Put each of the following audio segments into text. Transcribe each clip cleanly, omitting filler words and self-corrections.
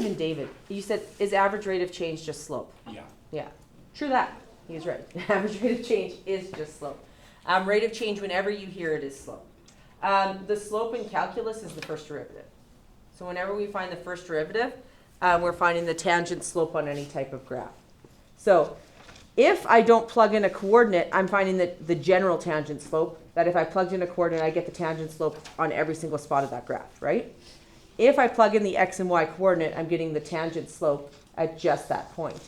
have been David. You said, is average rate of change just slope? Yeah. Yeah. True that. He was right. Average rate of change is just slope. Rate of change, whenever you hear it, is slope. The slope in calculus is the first derivative. So whenever we find the first derivative, we're finding the tangent slope on any type of graph. So if I don't plug in a coordinate, I'm finding that the general tangent slope, that if I plugged in a coordinate, I get the tangent slope on every single spot of that graph, right? If I plug in the x and y coordinate, I'm getting the tangent slope at just that point.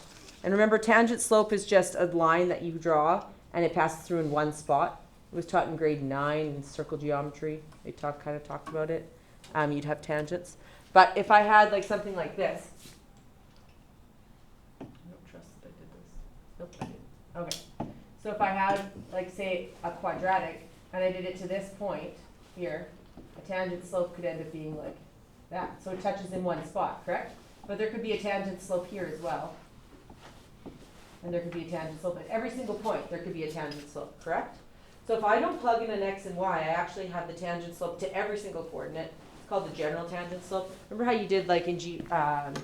And remember, tangent slope is just a line that you draw and it passes through in one spot. It was taught in grade 9 in circle geometry. They kind of talked about it. You'd have tangents. But if I had like something like this, I don't trust that I did this. Nope, I didn't. Okay. So if I had, like, say, a quadratic, and I did it to this point here, a tangent slope could end up being like that. So it touches in one spot, correct? But there could be a tangent slope here as well. And there could be a tangent slope at every single point. There could be a tangent slope, correct? So if I don't plug in an x and y, I actually have the tangent slope to every single coordinate. It's called the general tangent slope. Remember how you did like in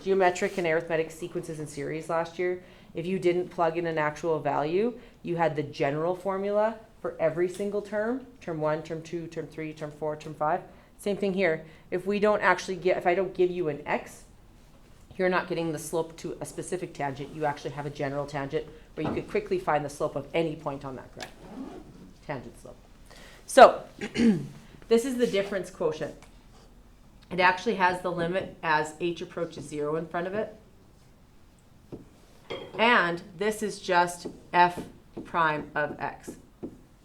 geometric and arithmetic sequences and series last year? If you didn't plug in an actual value, you had the general formula for every single term. Term 1, term 2, term 3, term 4, term 5. Same thing here. If I don't give you an x, you're not getting the slope to a specific tangent. You actually have a general tangent where you could quickly find the slope of any point on that graph. Tangent slope. So this is the difference quotient. It actually has the limit as h approaches 0 in front of it. And this is just f prime of x,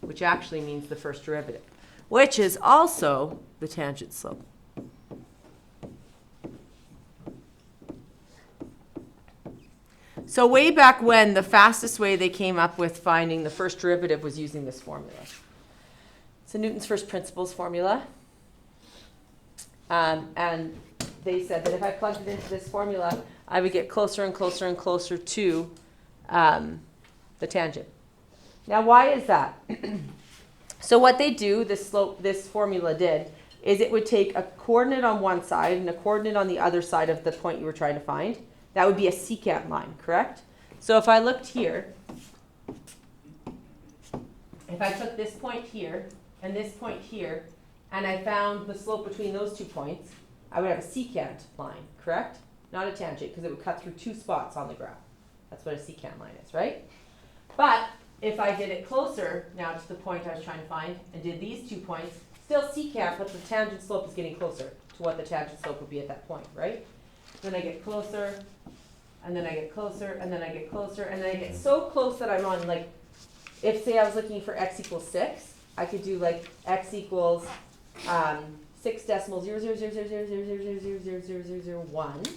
which actually means the first derivative, which is also the tangent slope. So way back when, the fastest way they came up with finding the first derivative was using this formula. So Newton's first principles formula. And they said that if I plugged it into this formula, I would get closer and closer and closer to the tangent. Now, why is that? So what they do, this formula did, is it would take a coordinate on one side and a coordinate on the other side of the point you were trying to find. That would be a secant line, correct? So if I looked here, if I took this point here and this point here, and I found the slope between those 2 points, I would have a secant line, correct? Not a tangent, because it would cut through 2 spots on the graph. That's what a secant line is, right? But if I did it closer now to the point I was trying to find and did these 2 points, still secant, but the tangent slope is getting closer to what the tangent slope would be at that point, right? Then I get closer, and then I get closer, and then I get closer, and then I get so close that I'm on, like, if say I was looking for x equals 6, I could do like x equals 6.0000000000001,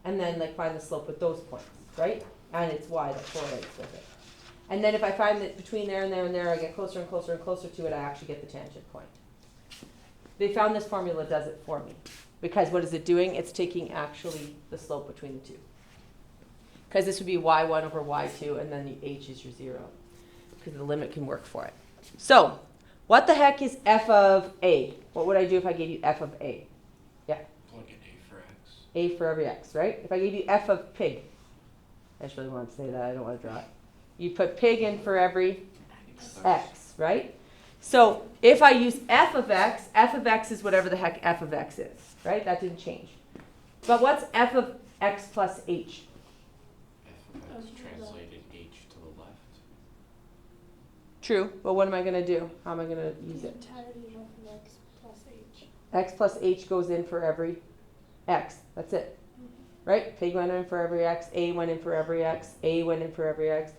and then like find the slope with those points, right? And it's y that correlates with it. And then if I find that between there and there and there, I get closer and closer and closer to it, I actually get the tangent point. They found this formula does it for me. Because what is it doing? It's taking actually the slope between the two. Because this would be y1 over y2, and then the h is your 0. Because the limit can work for it. So, what the heck is f of a? What would I do if I gave you f of a? Yeah? Plug in a for x. A for every x, right? If I gave you f of pig. I just really want to say that. I don't want to draw it. You put pig in for every x, right? So if I use f of x is whatever the heck f of x is, right? That didn't change. But what's f of x plus h? F of x translated h to the left. True, but what am I going to do? How am I going to use it? X plus h. X plus h goes in for every x. That's it. Right? Pig went in for every x. A went in for every x. A went in for every x.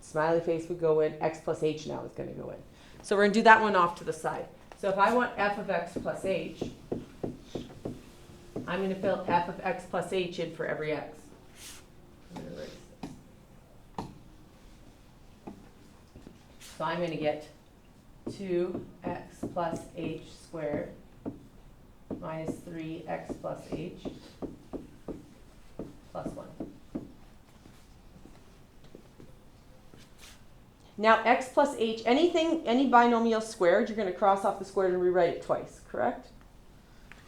Smiley face would go in. X plus h now is going to go in. So we're going to do that one off to the side. So if I want f of x plus h, I'm going to fill f of x plus h in for every x. I'm going to erase this. So I'm going to get 2x plus h squared minus 3x plus h plus 1. Now x plus h, any binomial squared, you're going to cross off the squared and rewrite it twice, correct?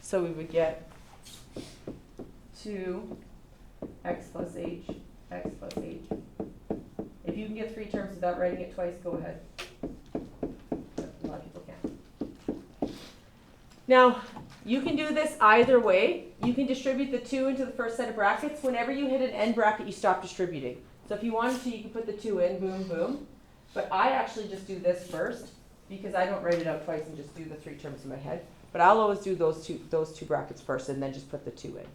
So we would get 2x plus h, x plus h. If you can get 3 terms without writing it twice, go ahead. But a lot of people can't. Now, you can do this either way. You can distribute the 2 into the first set of brackets. Whenever you hit an end bracket, you stop distributing. So if you wanted to, you can put the 2 in, boom, boom. But I actually just do this first because I don't write it out twice and just do the 3 terms in my head. But I'll always do those two brackets first and then just put the 2 in.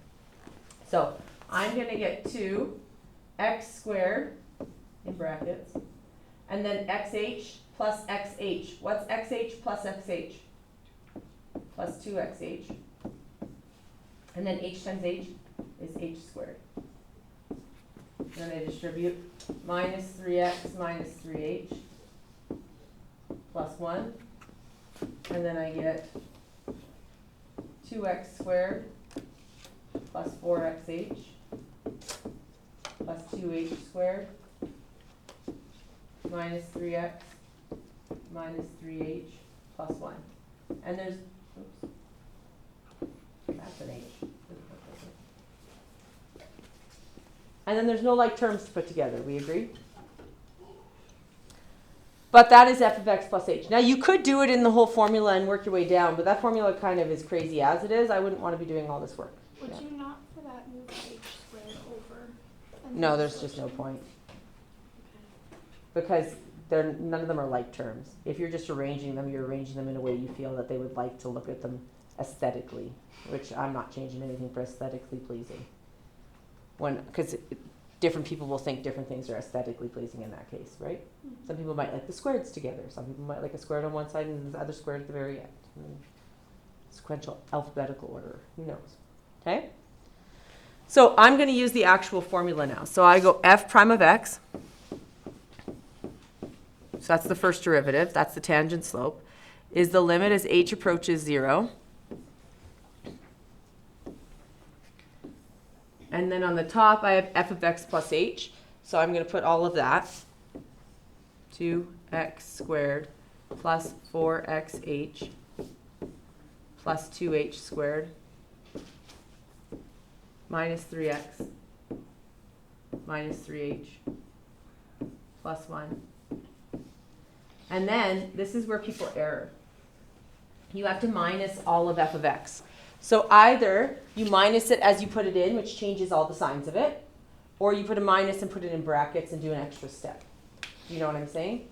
So I'm going to get 2x squared in brackets, and then xh plus xh. What's xh plus xh? Plus 2xh. And then h times h is h squared. And then I distribute minus 3x minus 3h plus 1. And then I get 2x squared plus 4xh plus 2h squared minus 3x minus 3h plus 1. And there's, oops, that's an h. And then there's no like terms to put together, we agree? But that is f of x plus h. Now you could do it in the whole formula and work your way down, but that formula kind of is crazy as it is. I wouldn't want to be doing all this work. Would you not for that move h squared over? And No, then there's switch just no it? point. Okay. Because none of them are like terms. If you're just arranging them, you're arranging them in a way you feel that they would like to look at them aesthetically, which I'm not changing anything for aesthetically pleasing. Because different people will think different things are aesthetically pleasing in that case, right? Mhm. Some people might like the squareds together. Some people might like a squared on one side and the other squared at the very end. Sequential alphabetical order. Who knows? Okay? So I'm going to use the actual formula now. So I go f prime of x. So that's the first derivative. That's the tangent slope. Is the limit as h approaches 0. And then on the top, I have f of x plus h. So I'm going to put all of that. 2x squared plus 4xh plus 2h squared minus 3x minus 3h plus 1. And then this is where people err. You have to minus all of f of x. So either you minus it as you put it in, which changes all the signs of it, or you put a minus and put it in brackets and do an extra step. You know what I'm saying?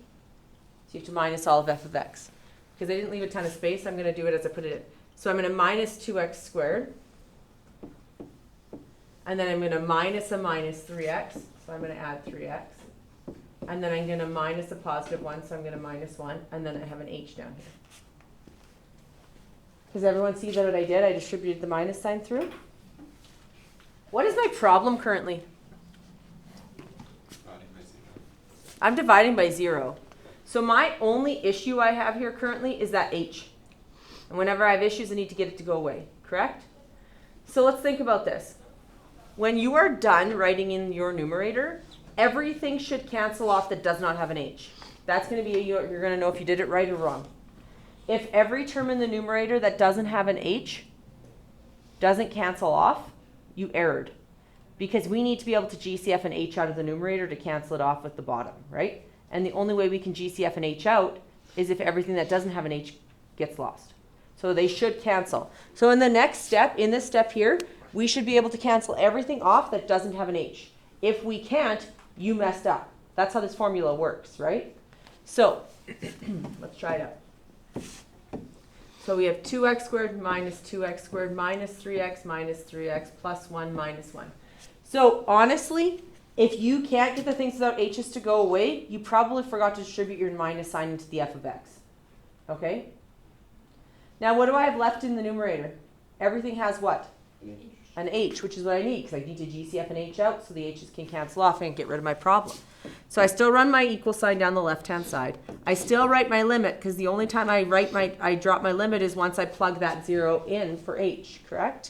So you have to minus all of f of x. Because I didn't leave a ton of space, I'm going to do it as I put it in. So I'm going to minus 2x squared. And then I'm going to minus a minus 3x. So I'm going to add 3x. And then I'm going to minus a positive 1, so I'm going to minus 1. And then I have an h down here. Does everyone see that what I did? I distributed the minus sign through. What is my problem currently? I'm dividing by 0. So my only issue I have here currently is that h. And whenever I have issues, I need to get it to go away, correct? So let's think about this. When you are done writing in your numerator, everything should cancel off that does not have an h. That's going to be, you're going to know if you did it right or wrong. If every term in the numerator that doesn't have an h doesn't cancel off, you erred. Because we need to be able to GCF an h out of the numerator to cancel it off with the bottom, right? And the only way we can GCF an h out is if everything that doesn't have an h gets lost. So they should cancel. So in the next step, in this step here, we should be able to cancel everything off that doesn't have an h. If we can't, you messed up. That's how this formula works, right? So let's try it out. So we have 2x squared minus 2x squared minus 3x plus 1 minus 1. So honestly, if you can't get the things without h's to go away, you probably forgot to distribute your minus sign into the f of x. Okay? Now what do I have left in the numerator? Everything has what? An h, which is what I need, because I need to GCF an h out so the h's can cancel off and get rid of my problem. So I still run my equal sign down the left-hand side. I still write my limit, because the only time I drop my limit is once I plug that 0 in for h, correct?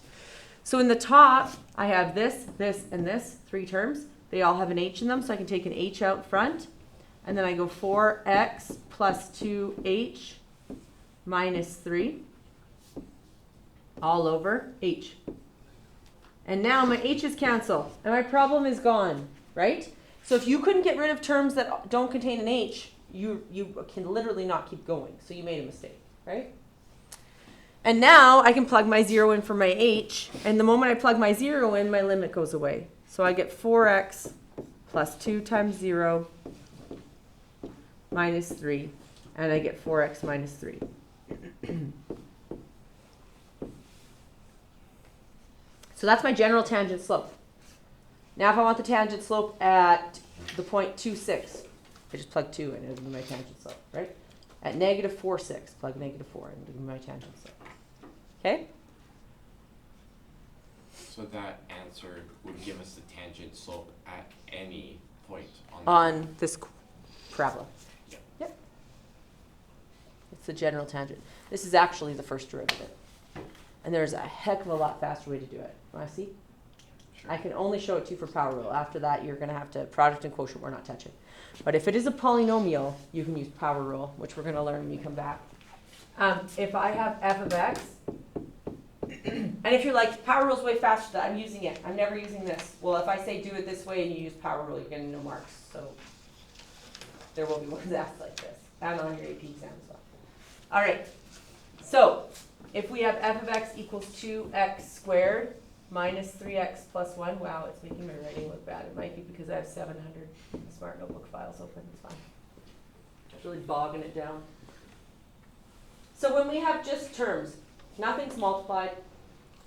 So in the top, I have this, this, and this, 3 terms. They all have an h in them, so I can take an h out front. And then I go 4x plus 2h minus 3 all over h. And now my h's cancel, and my problem is gone, right? So if you couldn't get rid of terms that don't contain an h, you can literally not keep going. So you made a mistake, right? And now I can plug my 0 in for my h, and the moment I plug my 0 in, my limit goes away. So I get 4x plus 2 times 0 minus 3, and I get 4x minus 3. So that's my general tangent slope. Now if I want the tangent slope at the point 2, 6, I just plug 2 in, it'll be my tangent slope, right? At negative 4, 6, plug negative 4 in, it'll be my tangent slope. Okay? So that answer would give us the tangent slope at any point On this parabola. Yep. Yep. It's the general tangent. This is actually the first derivative. And there's a heck of a lot faster way to do it. Want to see? Sure. I can only show it to you for power rule. After that, you're going to have to, product and quotient, we're not touching. But if it is a polynomial, you can use power rule, which we're going to learn when we come back. If I have f of x, and if you're like, power rule is way faster, I'm using it. I'm never using this. Well, if I say do it this way and you use power rule, you're getting no marks. So there will be ones asked like this. And on your AP exam as well. All right. So if we have f of x equals 2x squared minus 3x plus 1. Wow, it's making my writing look bad. It might be because I have 700 Smart Notebook files open. It's fine. It's really bogging it down. So when we have just terms, nothing's multiplied,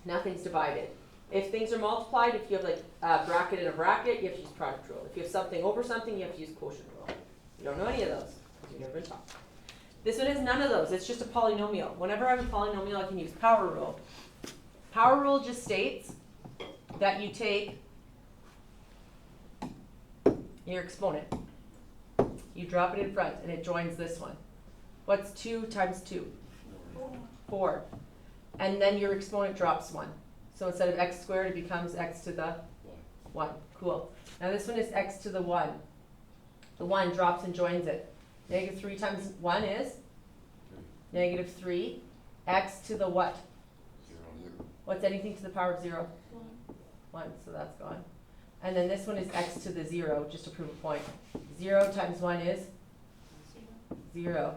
nothing's divided. If things are multiplied, if you have like a bracket and a bracket, you have to use product rule. If you have something over something, you have to use quotient rule. You don't know any of those because you've never been taught. This one has none of those. It's just a polynomial. Whenever I have a polynomial, I can use power rule. Power rule just states that you take your exponent, you drop it in front, and it joins this one. What's 2 times 2? 4. And then your exponent drops 1. So instead of x squared, it becomes x to the 1. Cool. Now this one is x to the 1. The 1 drops and joins it. Negative 3 times 1 is? Negative 3. X to the what? 0. What's anything to the power of 0? 1, so that's gone. And then this one is x to the 0, just to prove a point. 0 times 1 is? 0.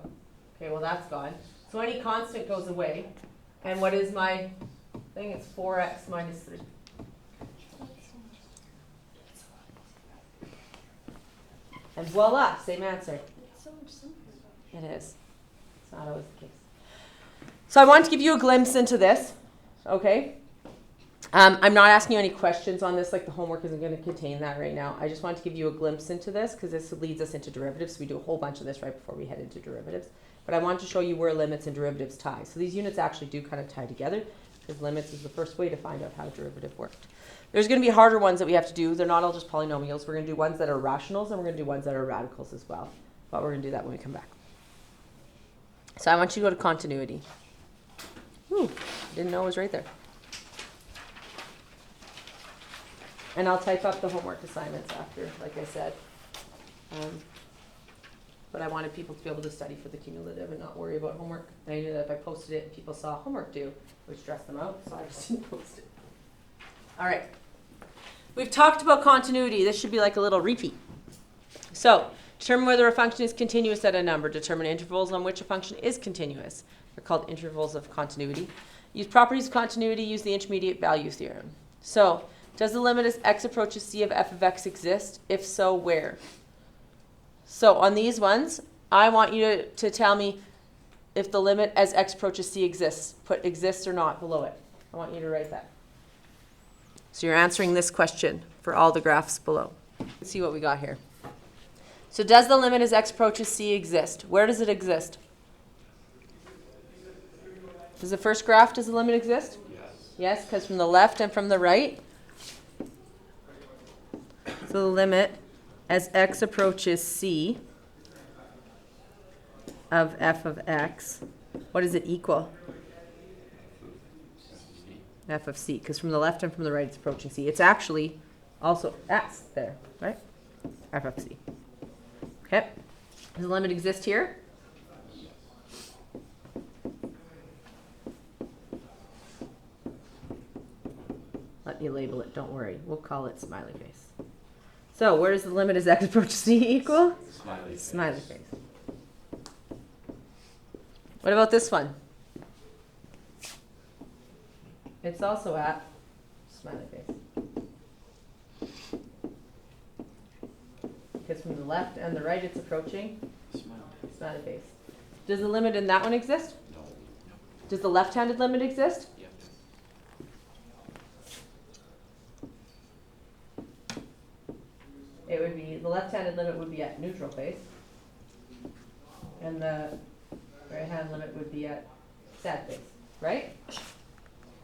Okay, well that's gone. So any constant goes away. And what is my thing? It's 4x minus 3. And voila, same answer. It's so much simpler. It is. It's not always the case. So I want to give you a glimpse into this, okay? I'm not asking you any questions on this, like the homework isn't going to contain that right now. I just want to give you a glimpse into this because this leads us into derivatives. We do a whole bunch of this right before we head into derivatives. But I want to show you where limits and derivatives tie. So these units actually do kind of tie together because limits is the first way to find out how derivative worked. There's going to be harder ones that we have to do. They're not all just polynomials. We're going to do ones that are rationals and we're going to do ones that are radicals as well. But we're going to do that when we come back. So I want you to go to continuity. Ooh, didn't know it was right there. And I'll type up the homework assignments after, like I said. But I wanted people to be able to study for the cumulative and not worry about homework. And I knew that if I posted it and people saw homework due, it would stress them out, so I just didn't post it. All right. We've talked about continuity. This should be like a little repeat. So, determine whether a function is continuous at a number. Determine intervals on which a function is continuous. They're called intervals of continuity. Use properties of continuity. Use the intermediate value theorem. So, does the limit as x approaches c of f of x exist? If so, where? So on these ones, I want you to tell me if the limit as x approaches c exists. Put exists or not below it. I want you to write that. So you're answering this question for all the graphs below. Let's see what we got here. So does the limit as x approaches c exist? Where does it exist? Does the first graph, does the limit exist? Yes. Yes, because from the left and from the right. So the limit as x approaches c of f of x, what does it equal? F of c, because from the left and from the right it's approaching c. It's actually also s there, right? F of c. Okay. Does the limit exist here? Let you label it, don't worry. We'll call it smiley face. So where does the limit as x approaches c equal? Smiley face. Smiley face. What about this one? It's also at smiley face. Because from the left and the right it's approaching smiley face. Does the limit in that one exist? No. Does the left-handed limit exist? Yep. It would be, the left-handed limit would be at neutral face. And the right-hand limit would be at sad face, right?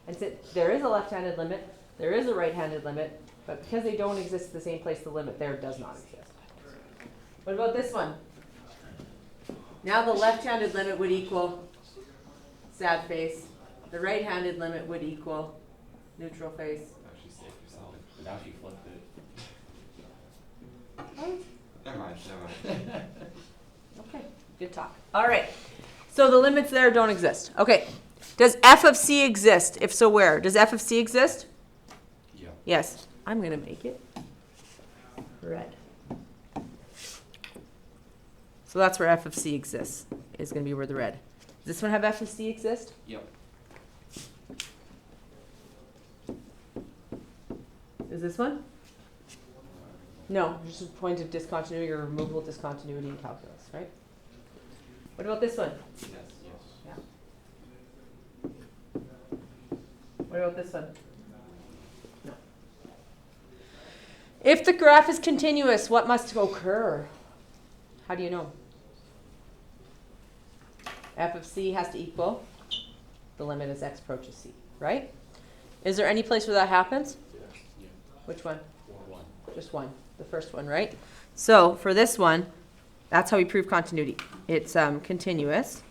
And so there is a left-handed limit, there is a right-handed limit, but because they don't exist at the same place, the limit there does not exist. What about this one? Now the left-handed limit would equal sad face. The right-handed limit would equal neutral face. Actually save yourself. Now she flipped it. Never mind. Okay, good talk. All right. So the limits there don't exist. Okay. Does f of c exist? If so, where? Does f of c exist? Yeah. Yes. I'm going to make it red. So that's where f of c exists, is going to be where the red. Does this one have f of c exist? Yep. Is this one? No, just a point of discontinuity or removable discontinuity in calculus, right? What about this one? Yes. Yeah. What about this one? No. If the graph is continuous, what must occur? How do you know? F of c has to equal the limit as x approaches c, right? Is there any place where that happens? Yeah. Which one? One. Just one, the first one, right? So for this one, that's how we prove continuity. It's continuous.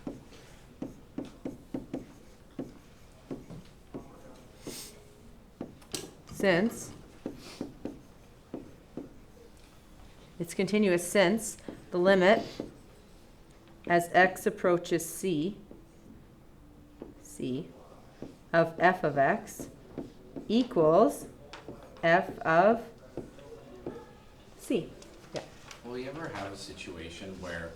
Since it's continuous since the limit as x approaches c of f of x equals f of c. Yeah. Will you ever have a situation where,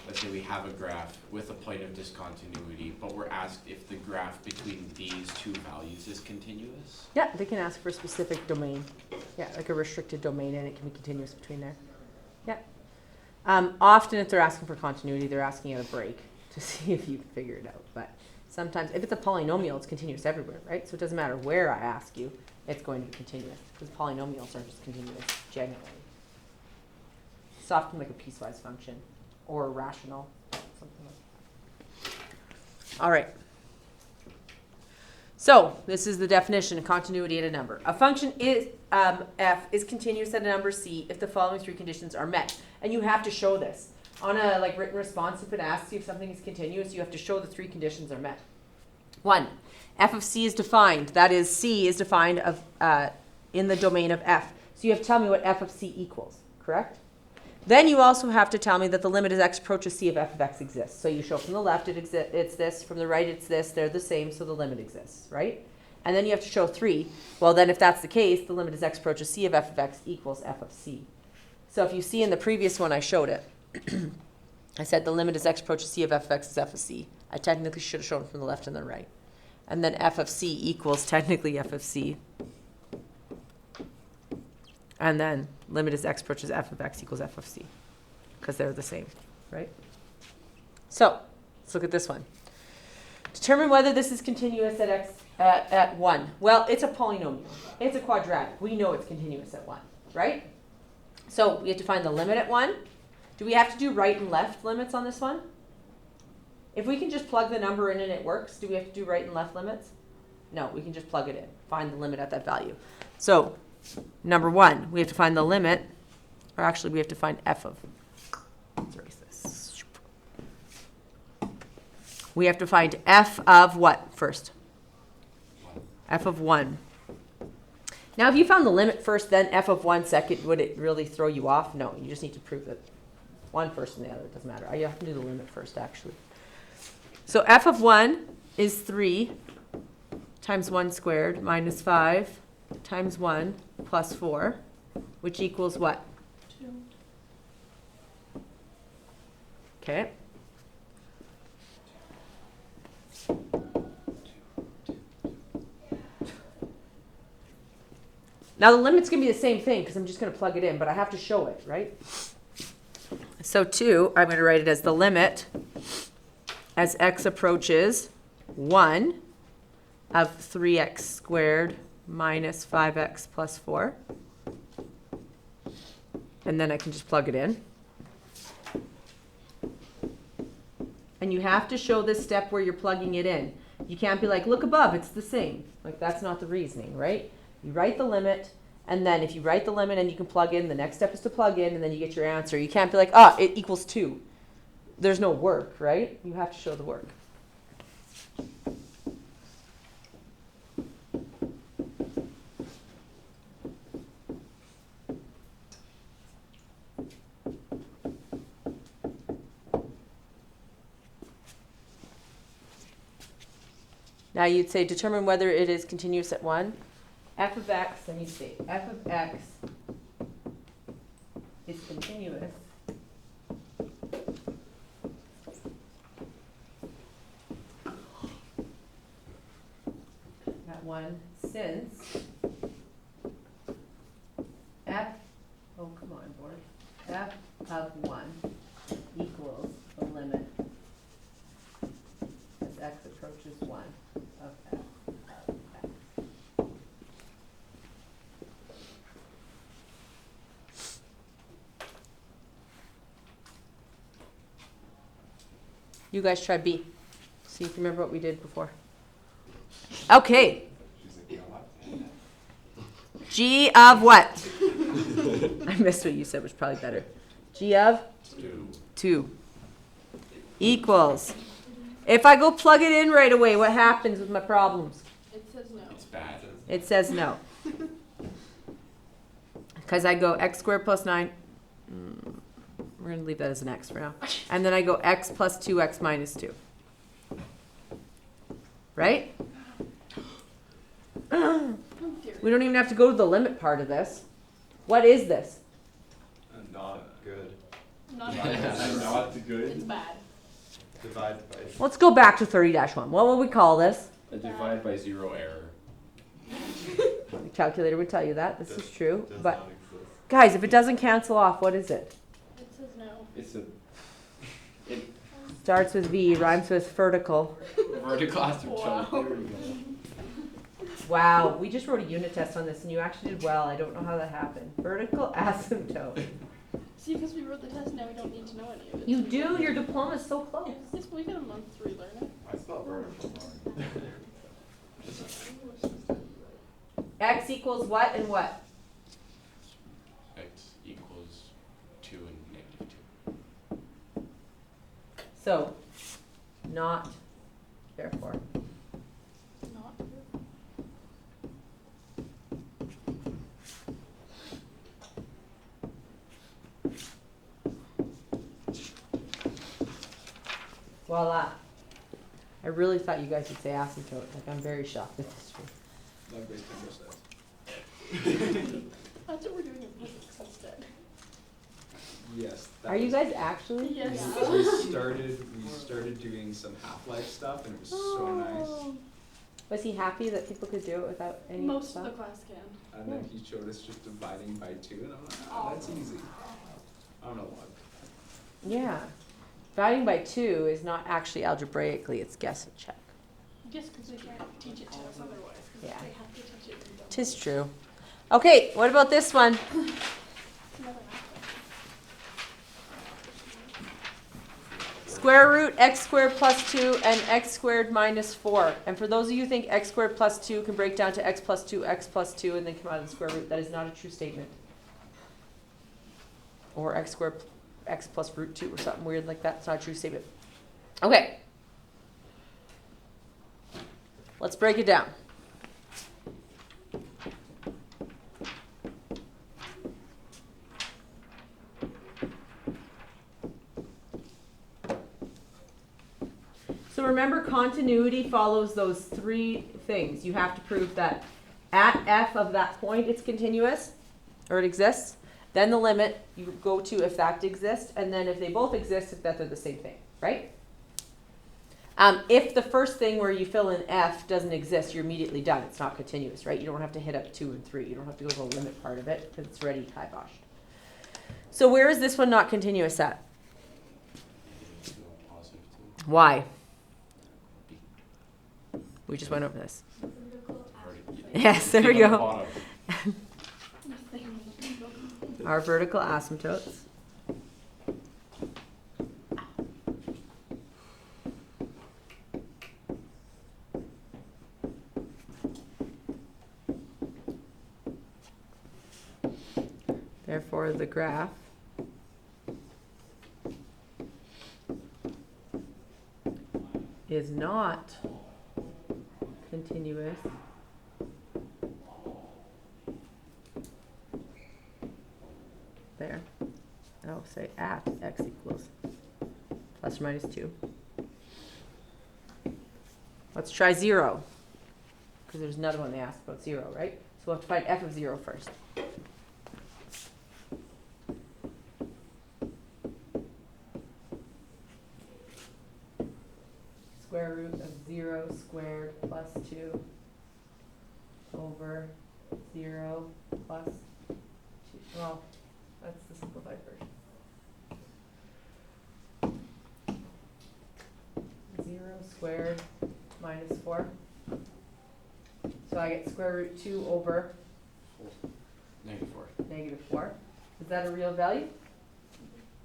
let's say we have a graph with a point of discontinuity, but we're asked if the graph between these two values is continuous? Yeah, they can ask for a specific domain. Yeah, like a restricted domain, and it can be continuous between there. Yeah. Often if they're asking for continuity, they're asking at a break to see if you can figure it out. But sometimes, if it's a polynomial, it's continuous everywhere, right? So it doesn't matter where I ask you, it's going to be continuous, because polynomials are just continuous generally. It's often like a piecewise function or a rational, something like that. All right. So this is the definition of continuity at a number. A function is f is continuous at a number c if the following three conditions are met. And you have to show this. On a written response, if it asks you if something is continuous, you have to show the three conditions are met. 1, f of c is defined. That is, c is defined in the domain of f. So you have to tell me what f of c equals, correct? Then you also have to tell me that the limit as x approaches c of f of x exists. So you show from the left it's this, from the right it's this, they're the same, so the limit exists, right? And then you have to show 3. Well, then if that's the case, the limit as x approaches c of f of x equals f of c. So if you see in the previous one I showed it, I said the limit as x approaches c of f of x is f of c. I technically should have shown from the left and the right. And then f of c equals technically f of c. And then limit as x approaches f of x equals f of c, because they're the same, right? So let's look at this one. Determine whether this is continuous at x at 1. Well, it's a polynomial. It's a quadratic. We know it's continuous at 1, right? So we have to find the limit at 1. Do we have to do right and left limits on this one? If we can just plug the number in and it works, do we have to do right and left limits? No, we can just plug it in, find the limit at that value. So number 1, we have to find the limit, or actually we have to find f of, let's erase this. We have to find f of what first? F of 1. Now if you found the limit first, then f of 1 second, would it really throw you off? No, you just need to prove that one first and the other, it doesn't matter. You have to do the limit first actually. So f of 1 is 3 times 1 squared minus 5 times 1 plus 4, which equals what? 2. Okay. Now the limit's going to be the same thing because I'm just going to plug it in, but I have to show it, right? So 2, I'm going to write it as the limit as x approaches 1 of 3x squared minus 5x plus 4. And then I can just plug it in. And you have to show this step where you're plugging it in. You can't be like, look above, it's the same. Like, that's not the reasoning, right? You write the limit, and then if you write the limit and you can plug in, the next step is to plug in, and then you get your answer. You can't be like, it equals 2. There's no work, right? You have to show the work. Now you'd say determine whether it is continuous at 1. F of x, let me see, f of x is continuous at 1 since f, oh come on board, f of 1 equals the limit as x approaches 1 of f of x. You guys try B. See if you remember what we did before. Okay. G of what? I missed what you said, which is probably better. G of 2 equals. If I go plug it in right away, what happens with my problems? It says no. It's bad. It says no. Because I go x squared plus 9. We're going to leave that as an x for now. And then I go x plus 2x minus 2. Right? We don't even have to go to the limit part of this. What is this? Not good. Not Not It's good. bad. Divide by. Let's go back to 30-1. What will we call this? A divide by 0 error. The calculator would tell you that. This is true. Does But not exist. guys, if it doesn't cancel off, what is it? It says no. It's a Starts with V, rhymes with vertical. vertical asymptote. Wow. There we go. Wow, we just wrote a unit test on this and you actually did well. I don't know how that happened. Vertical asymptote. See, because we wrote the test, now we don't need to know any of it. You do? Your diploma's so close. Yes, we got a month to relearn it. I spelled vertical wrong. X equals what and what? X equals 2 and -2. So, not, therefore. Not. Voila. I really thought you guys would say asymptote. Like, I'm very shocked at this. That's what we're doing in physics instead. Yes. Are you guys actually? Yes. We started doing some Half-Life stuff, and it was so nice. Was he happy that people could do it without any Most stuff? of the class can. And then he showed us just dividing by 2, and I'm like, that's easy. I don't know what. Yeah. Dividing by 2 is not actually algebraically, it's guess and check. Yes, because they can't teach it to us otherwise. 'Cause Yeah. They have to teach it. And Tis true. Okay, what about this one? Never happened. Square root x squared plus 2 and x squared minus 4. And for those of you who think x squared plus 2 can break down to x plus 2, x plus 2, and then come out of the square root, that is not a true statement. Or x squared x plus root 2 or something weird like that. It's not a true statement. Okay. Let's break it down. So remember, continuity follows those 3 things. You have to prove that at f of that point, it's continuous, or it exists. Then the limit you go to if that exists, and then if they both exist, if that they're the same thing, right? If the first thing where you fill in f doesn't exist, you're immediately done. It's not continuous, right? You don't have to hit up 2 and 3. You don't have to go to the limit part of it because it's already kiboshed. So where is this one not continuous at? Why? We just went over this. Yes, there we go. Our vertical asymptotes. Therefore, the graph is not continuous there. Oh, say at x equals plus or minus 2. Let's try 0, because there's another one they asked about 0, right? So we'll have to find f of 0 first. Square root of 0 squared plus 2 over 0 plus 2. Well, that's the simplified version. 0 squared minus 4. So I get square root 2 over negative 4. Is that a real value?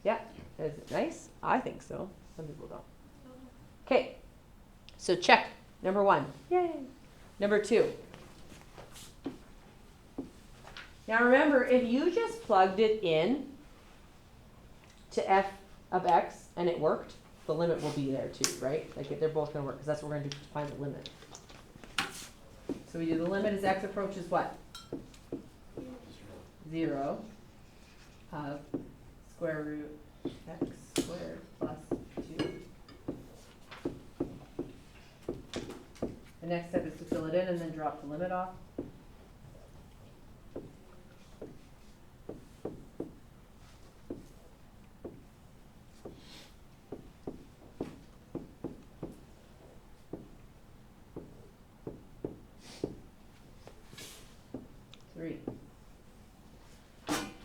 Yeah. Is it nice? I think so. Some people don't. Okay. So check. Number 1. Yay. Number 2. Now remember, if you just plugged it in to f of x and it worked, the limit will be there too, right? Like they're both going to work because that's what we're going to do to find the limit. So we do the limit as x approaches what? 0 of square root x squared plus 2. The next step is to fill it in and then drop the limit off.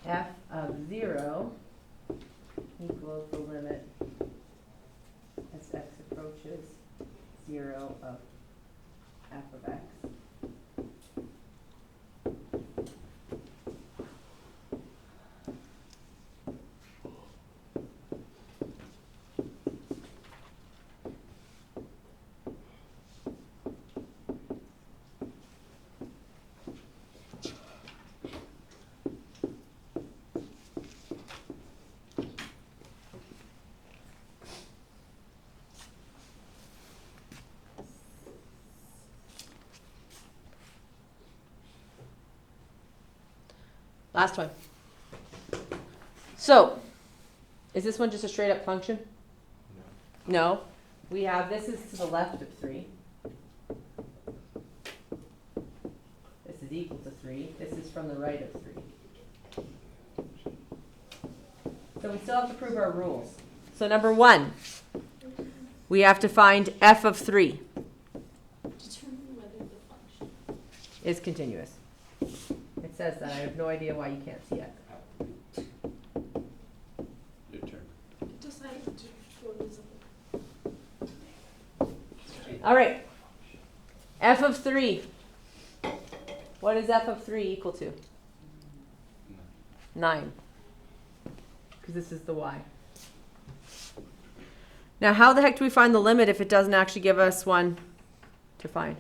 F of 0 equals the limit as x approaches 0 of f of x. Last one. So, is this one just a straight up function? No. We have, this is to the left of 3. This is equal to 3. This is from the right of 3. So we still have to prove our rules. So number 1, we have to find f of 3 Determine whether the function is continuous. It says that. I have no idea why you can't see it. Your turn. decide to go visible. All right. F of 3. What is f of 3 equal to? 9. Because this is the y. Now, how the heck do we find the limit if it doesn't actually give us one to find?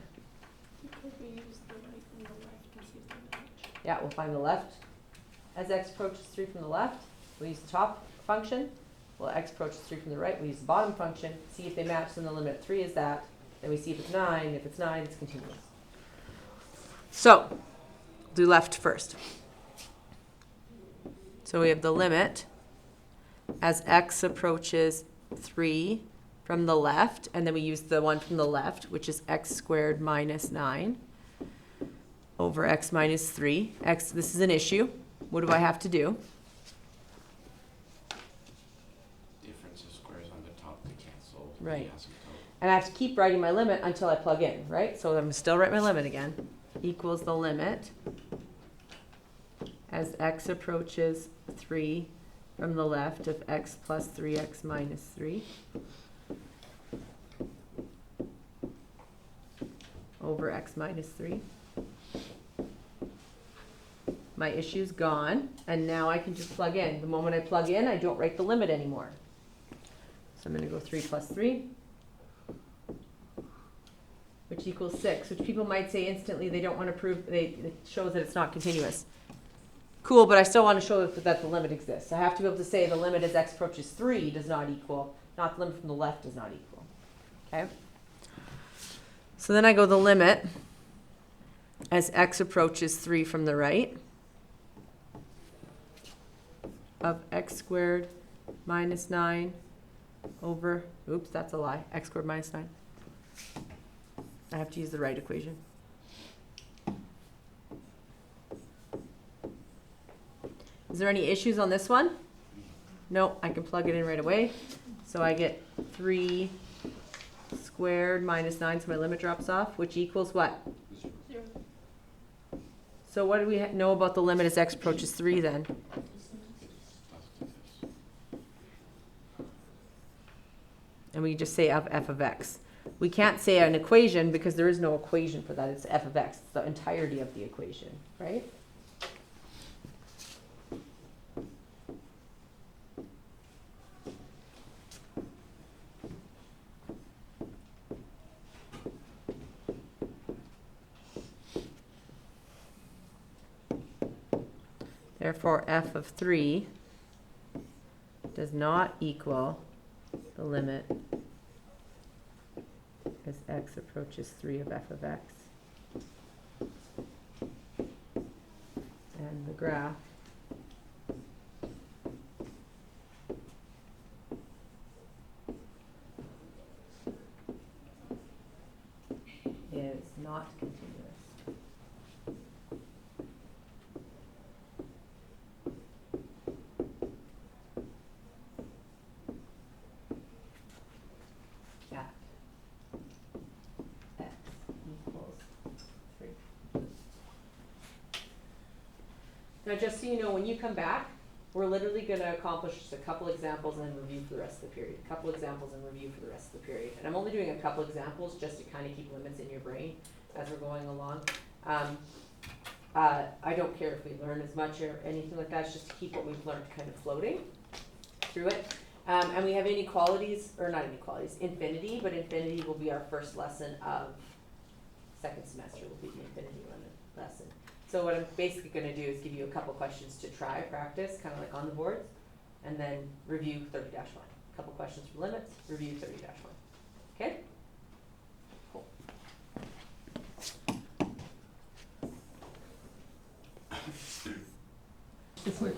Because we use the right and the left and see if they match. Yeah, we'll find the left. As x approaches 3 from the left, we'll use the top function. Well, x approaches 3 from the right, we'll use the bottom function. See if they match, then the limit of 3 is that. Then we see if it's 9. If it's 9, it's continuous. So, do left first. So we have the limit as x approaches 3 from the left, and then we use the one from the left, which is x squared minus 9. over x minus 3. X, this is an issue. What do I have to do? Difference of squares on the top to cancel the Right. asymptote. And I have to keep writing my limit until I plug in, right? So I'm gonna still write my limit again. Equals the limit as x approaches 3 from the left of x plus 3x minus 3 over x minus 3. My issue's gone, and now I can just plug in. The moment I plug in, I don't write the limit anymore. So I'm gonna go 3 plus 3, which equals 6, which people might say instantly they don't want to prove, it shows that it's not continuous. Cool, but I still want to show that the limit exists. I have to be able to say the limit as x approaches 3 does not equal, not the limit from the left does not equal. Okay? So then I go the limit as x approaches 3 from the right of x squared minus 9 over, oops, that's a lie, x squared minus 9. I have to use the right equation. Is there any issues on this one? No, I can plug it in right away. So I get 3 squared minus 9, so my limit drops off, which equals what? 0. So what do we know about the limit as x approaches 3 then? And we just say of f of x. We can't say an equation because there is no equation for that. It's f of x. It's the entirety of the equation, right? Therefore, f of 3 does not equal the limit as x approaches 3 of f of x. And the graph is not continuous. X equals 3. Now, just so you know, when you come back, we're literally going to accomplish just a couple examples and then review for the rest of the period. A couple examples and review for the rest of the period. And I'm only doing a couple examples just to kind of keep limits in your brain as we're going along. I don't care if we learn as much or anything like that. It's just to keep what we've learned kind of floating through it. And we have inequalities, or not inequalities, infinity, but infinity will be our first lesson of second semester, will be the infinity limit lesson. So what I'm basically going to do is give you a couple questions to try, practice, kind of like on the boards, and then review 30-1. A couple questions for limits, review 30-1. Okay? Cool. It's like